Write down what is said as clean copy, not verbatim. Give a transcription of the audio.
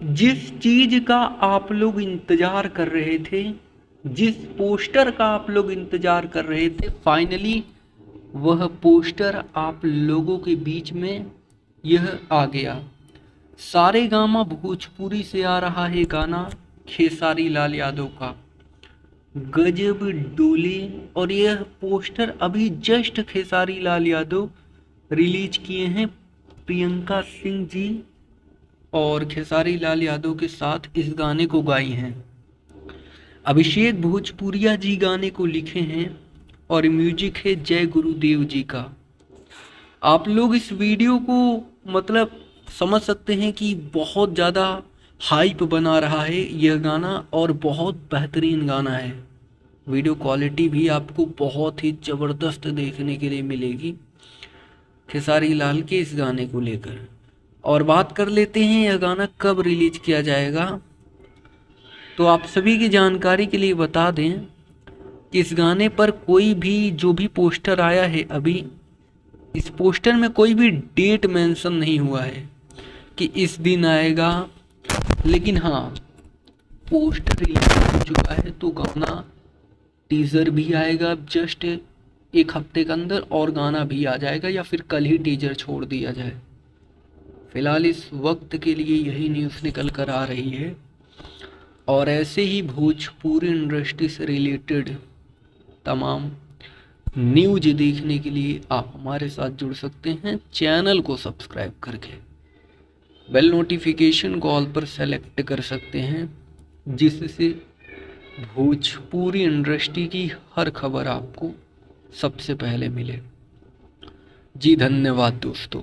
जिस चीज का आप लोग इंतजार कर रहे थे, जिस पोस्टर का आप लोग इंतजार कर रहे थे, फाइनली वह पोस्टर आप लोगों के बीच में यह आ गया। सारेगामा भोजपुरी से आ रहा है गाना खेसारी लाल यादव का गजब डोले। और यह पोस्टर अभी जस्ट खेसारी लाल यादव रिलीज किए हैं। प्रियंका सिंह जी और खेसारी लाल यादव के साथ इस गाने को गाई हैं। अभिषेक भोजपुरिया जी गाने को लिखे हैं और म्यूजिक है जय गुरुदेव जी का। आप लोग इस वीडियो को मतलब समझ सकते हैं कि बहुत ज़्यादा हाइप बना रहा है यह गाना और बहुत बेहतरीन गाना है। वीडियो क्वालिटी भी आपको बहुत ही ज़बरदस्त देखने के लिए मिलेगी खेसारी लाल के इस गाने को लेकर। और बात कर लेते हैं यह गाना कब रिलीज किया जाएगा। तो आप सभी की जानकारी के लिए बता दें कि इस गाने पर कोई भी जो भी पोस्टर आया है अभी, इस पोस्टर में कोई भी डेट मेंशन नहीं हुआ है कि इस दिन आएगा। लेकिन हाँ, पोस्टर रिलीज हो चुका है तो गाना टीज़र भी आएगा जस्ट एक हफ्ते के अंदर, और गाना भी आ जाएगा या फिर कल ही टीजर छोड़ दिया जाए। फिलहाल इस वक्त के लिए यही न्यूज़ निकल कर आ रही है। और ऐसे ही भोजपुरी इंडस्ट्री से रिलेटेड तमाम न्यूज देखने के लिए आप हमारे साथ जुड़ सकते हैं चैनल को सब्सक्राइब करके। बेल नोटिफिकेशन को ऑल पर सेलेक्ट कर सकते हैं जिससे भोजपुरी इंडस्ट्री की हर खबर आपको सबसे पहले मिले। जी धन्यवाद दोस्तों।